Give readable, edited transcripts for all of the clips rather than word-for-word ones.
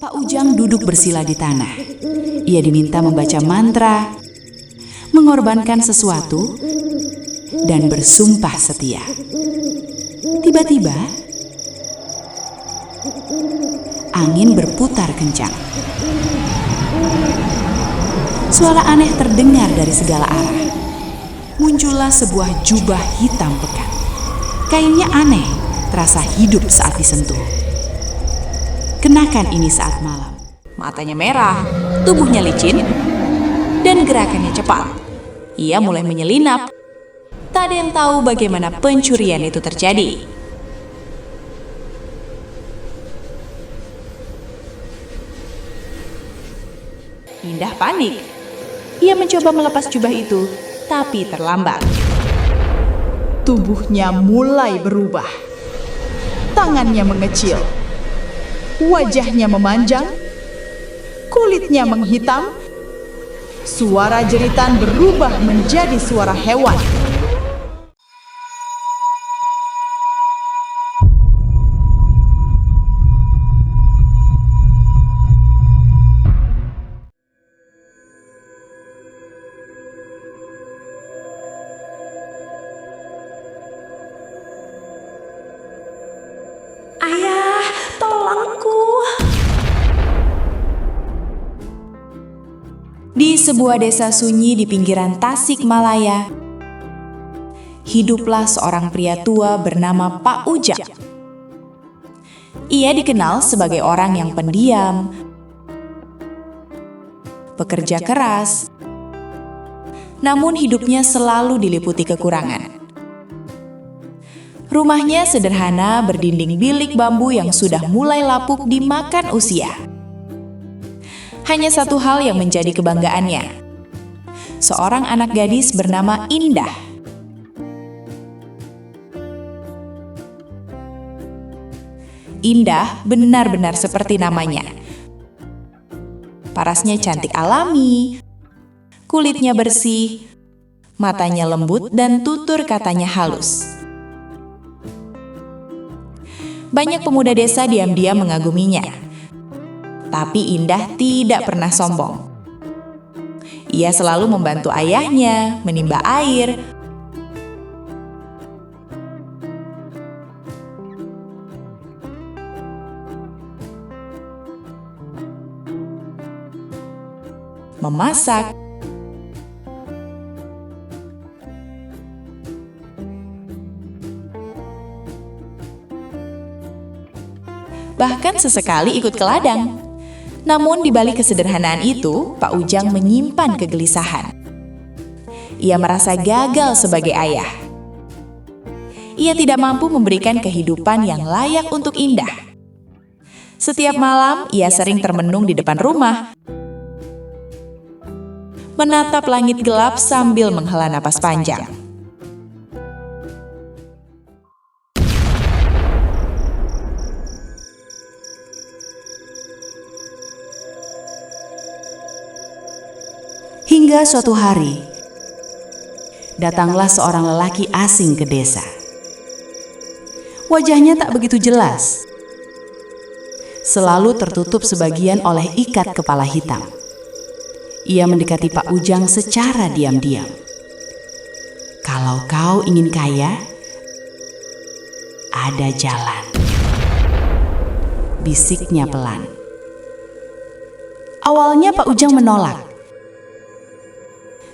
Pak Ujang duduk bersila di tanah. Ia diminta membaca mantra, mengorbankan sesuatu, dan bersumpah setia. Tiba-tiba, angin berputar kencang. Suara aneh terdengar dari segala arah. Muncullah sebuah jubah hitam pekat. Kainnya aneh, terasa hidup saat disentuh. Kenakan ini saat malam. Matanya merah, tubuhnya licin, dan gerakannya cepat. Ia mulai menyelinap. Tak ada yang tahu bagaimana pencurian itu terjadi. Indah panik. Ia mencoba melepas jubah itu, tapi terlambat. Tubuhnya mulai berubah. Tangannya mengecil. Wajahnya memanjang. Kulitnya menghitam. Suara jeritan berubah menjadi suara hewan. Ayah, tolongku. Di sebuah desa sunyi di pinggiran Tasikmalaya, hiduplah seorang pria tua bernama Pak Ujang. Ia dikenal sebagai orang yang pendiam, pekerja keras, namun hidupnya selalu diliputi kekurangan. Rumahnya sederhana berdinding bilik bambu yang sudah mulai lapuk dimakan usia. Hanya satu hal yang menjadi kebanggaannya. Seorang anak gadis bernama Indah. Indah benar-benar seperti namanya. Parasnya cantik alami, kulitnya bersih, matanya lembut dan tutur katanya halus. Banyak pemuda desa diam-diam mengaguminya. Tapi Indah tidak pernah sombong. Ia selalu membantu ayahnya menimba air, memasak, bahkan sesekali ikut ke ladang. Namun di balik kesederhanaan itu, Pak Ujang menyimpan kegelisahan. Ia merasa gagal sebagai ayah. Ia tidak mampu memberikan kehidupan yang layak untuk Indah. Setiap malam, ia sering termenung di depan rumah, menatap langit gelap sambil menghela napas panjang. Hingga suatu hari, datanglah seorang lelaki asing ke desa. Wajahnya tak begitu jelas, selalu tertutup sebagian oleh ikat kepala hitam. Ia mendekati Pak Ujang secara diam-diam. "Kalau kau ingin kaya, ada jalan," bisiknya pelan. Awalnya Pak Ujang menolak.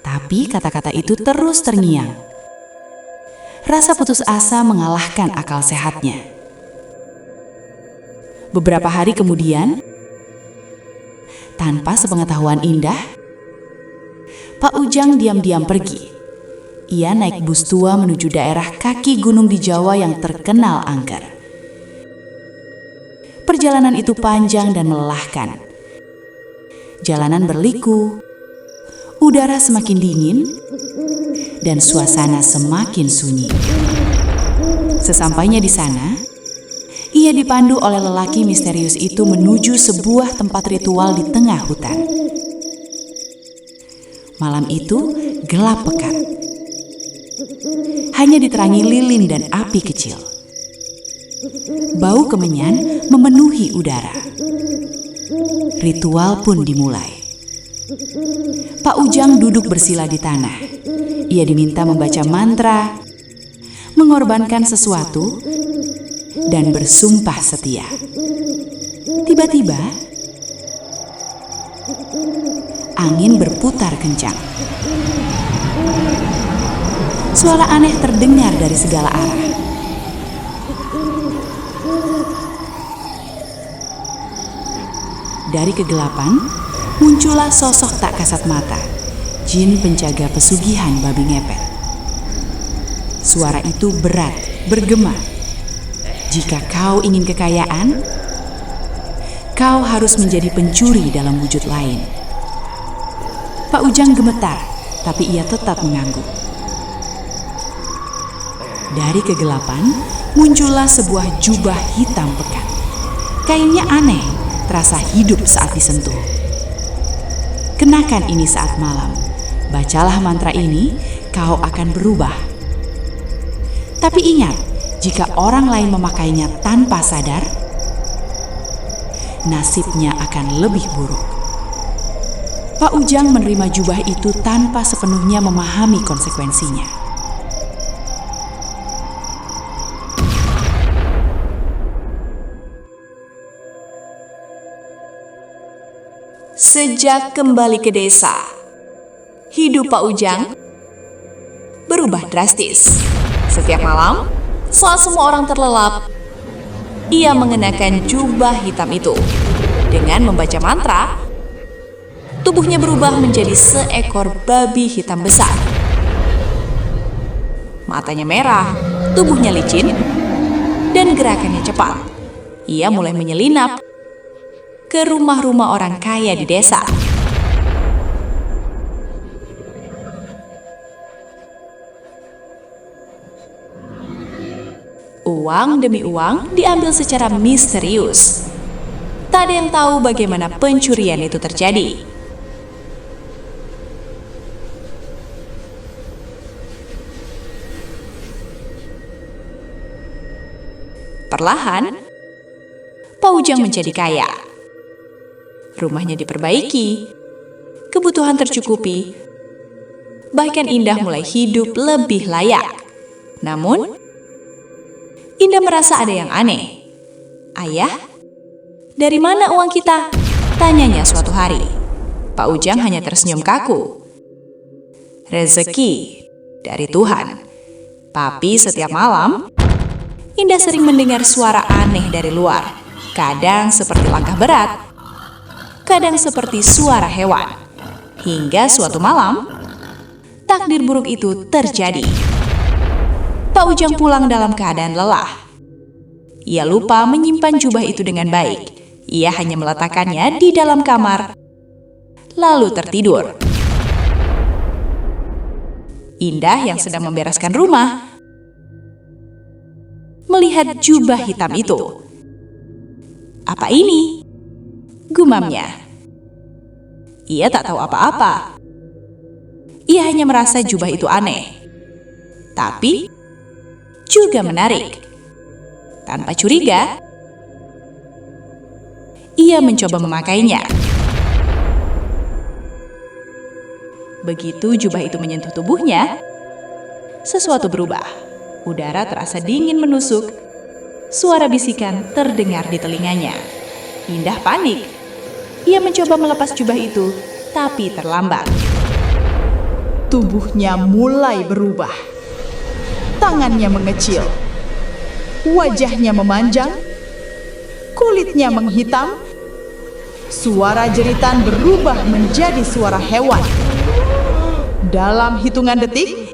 Tapi kata-kata itu terus terngiang. Rasa putus asa mengalahkan akal sehatnya. Beberapa hari kemudian, tanpa sepengetahuan Indah, Pak Ujang diam-diam pergi. Ia naik bus tua menuju daerah kaki gunung di Jawa yang terkenal angker. Perjalanan itu panjang dan melelahkan. Jalanan berliku, udara semakin dingin, dan suasana semakin sunyi. Sesampainya di sana, ia dipandu oleh lelaki misterius itu menuju sebuah tempat ritual di tengah hutan. Malam itu gelap pekat. Hanya diterangi lilin dan api kecil. Bau kemenyan memenuhi udara. ritual pun dimulai. Pak Ujang duduk bersila di tanah. Ia diminta membaca mantra, mengorbankan sesuatu, dan bersumpah setia. Tiba-tiba, angin berputar kencang. Suara aneh terdengar dari segala arah. Dari kegelapan, muncullah sosok tak kasat mata, jin penjaga pesugihan babi ngepet. Suara itu berat, bergema. Jika kau ingin kekayaan, kau harus menjadi pencuri dalam wujud lain. Pak Ujang gemetar, tapi ia tetap mengangguk. Dari kegelapan, muncullah sebuah jubah hitam pekat. Kainnya aneh, terasa hidup saat disentuh. Kenakan ini saat malam. Bacalah mantra ini, kau akan berubah. Tapi ingat, jika orang lain memakainya tanpa sadar, nasibnya akan lebih buruk. Pak Ujang menerima jubah itu tanpa sepenuhnya memahami konsekuensinya. Sejak kembali ke desa, hidup Pak Ujang berubah drastis. Setiap malam, saat semua orang terlelap, ia mengenakan jubah hitam itu. Dengan membaca mantra, tubuhnya berubah menjadi seekor babi hitam besar. Matanya merah, tubuhnya licin, dan gerakannya cepat. Ia mulai menyelinap ke rumah-rumah orang kaya di desa. Uang demi uang diambil secara misterius. Tak ada yang tahu bagaimana pencurian itu terjadi. Perlahan, Pak Ujang menjadi kaya. Rumahnya diperbaiki, kebutuhan tercukupi, bahkan Indah mulai hidup lebih layak. Namun, Indah merasa ada yang aneh. "Ayah, dari mana uang kita?" tanyanya suatu hari. Pak Ujang hanya tersenyum kaku. "Rezeki dari Tuhan." Tapi setiap malam, Indah sering mendengar suara aneh dari luar. Kadang seperti langkah berat, kadang seperti suara hewan. Hingga suatu malam, takdir buruk itu terjadi. Pak Ujang pulang dalam keadaan lelah. Ia lupa menyimpan jubah itu dengan baik. Ia hanya meletakkannya di dalam kamar, lalu tertidur. Indah yang sedang membereskan rumah melihat jubah hitam itu. "Apa ini?" gumamnya. Ia tak tahu apa-apa. Ia hanya merasa jubah itu aneh, tapi juga menarik. Tanpa curiga, ia mencoba memakainya. Begitu jubah itu menyentuh tubuhnya, sesuatu berubah. Udara terasa dingin menusuk. Suara bisikan terdengar di telinganya. Indah panik. Ia mencoba melepas jubah itu, tapi terlambat. Tubuhnya mulai berubah. Tangannya mengecil. Wajahnya memanjang. Kulitnya menghitam. Suara jeritan berubah menjadi suara hewan. Dalam hitungan detik,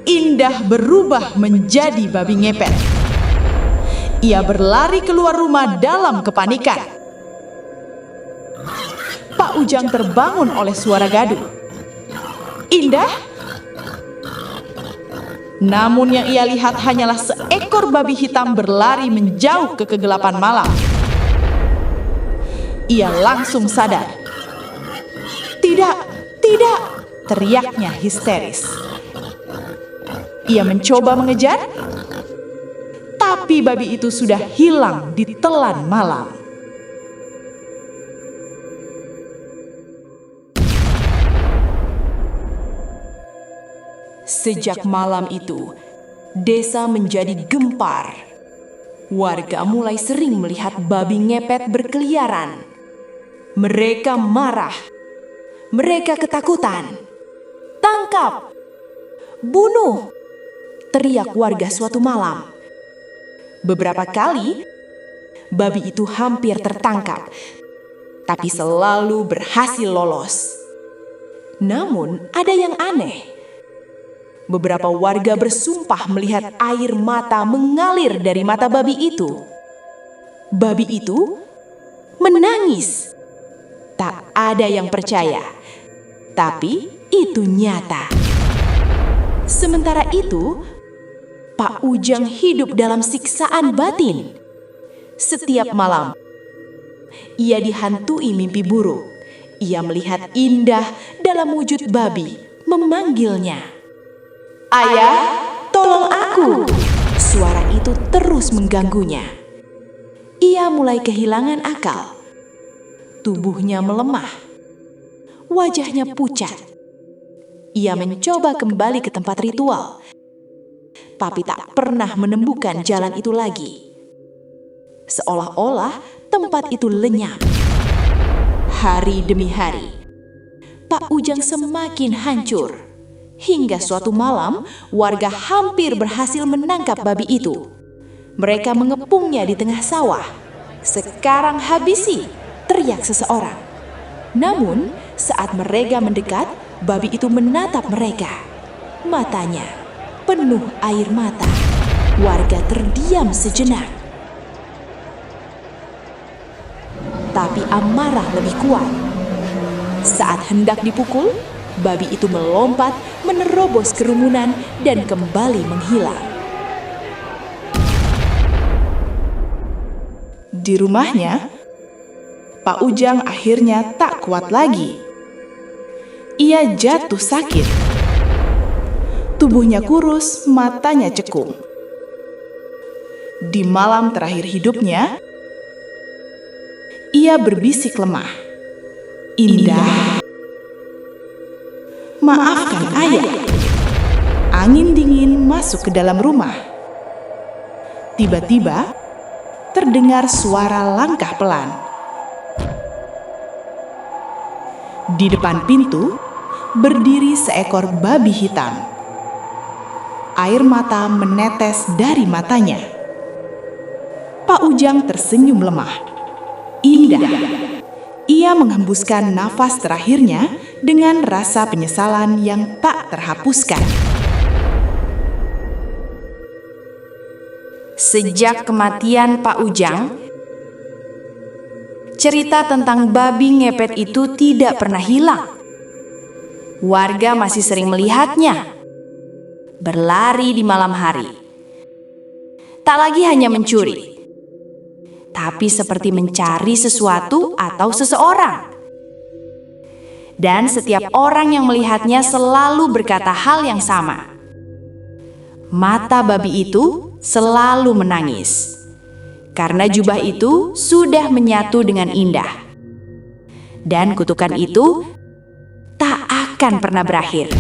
Indah berubah menjadi babi ngepet. Ia berlari keluar rumah dalam kepanikan. Pak Ujang terbangun oleh suara gaduh. "Indah?" Namun yang ia lihat hanyalah seekor babi hitam berlari menjauh ke kegelapan malam. Ia langsung sadar. "Tidak, tidak!" teriaknya histeris. Ia mencoba mengejar, tapi babi itu sudah hilang di telan malam. Sejak malam itu, desa menjadi gempar. Warga mulai sering melihat babi ngepet berkeliaran. Mereka marah. Mereka ketakutan. "Tangkap! Bunuh!" teriak warga suatu malam. Beberapa kali, babi itu hampir tertangkap, tapi selalu berhasil lolos. Namun, ada yang aneh. Beberapa warga bersumpah melihat air mata mengalir dari mata babi itu. Babi itu menangis. Tak ada yang percaya, tapi itu nyata. Sementara itu, Pak Ujang hidup dalam siksaan batin. Setiap malam, ia dihantui mimpi buruk. Ia melihat Indah dalam wujud babi memanggilnya. "Ayah, tolong aku!" Suara itu terus mengganggunya. Ia mulai kehilangan akal. Tubuhnya melemah. Wajahnya pucat. Ia mencoba kembali ke tempat ritual, tapi tak pernah menemukan jalan itu lagi. Seolah-olah tempat itu lenyap. Hari demi hari, Pak Ujang semakin hancur. Hingga suatu malam, warga hampir berhasil menangkap babi itu. Mereka mengepungnya di tengah sawah. "Sekarang habisi!" teriak seseorang. Namun, saat mereka mendekat, babi itu menatap mereka. Matanya penuh air mata. Warga terdiam sejenak. Tapi amarah lebih kuat. Saat hendak dipukul, babi itu melompat, menerobos kerumunan, dan kembali menghilang. Di rumahnya, Pak Ujang akhirnya tak kuat lagi. Ia jatuh sakit. Tubuhnya kurus, matanya cekung. Di malam terakhir hidupnya, ia berbisik lemah. "Indah, maafkan ayah." Angin dingin masuk ke dalam rumah. Tiba-tiba, terdengar suara langkah pelan. Di depan pintu, berdiri seekor babi hitam. Air mata menetes dari matanya. Pak Ujang tersenyum lemah. Indah. Ia menghembuskan nafas terakhirnya dengan rasa penyesalan yang tak terhapuskan. Sejak kematian Pak Ujang, cerita tentang babi ngepet itu tidak pernah hilang. Warga masih sering melihatnya berlari di malam hari. Tak lagi hanya mencuri, tapi seperti mencari sesuatu atau seseorang. Dan setiap orang yang melihatnya selalu berkata hal yang sama. Mata babi itu selalu menangis, karena jubah itu sudah menyatu dengan Indah. Dan kutukan itu tak akan pernah berakhir.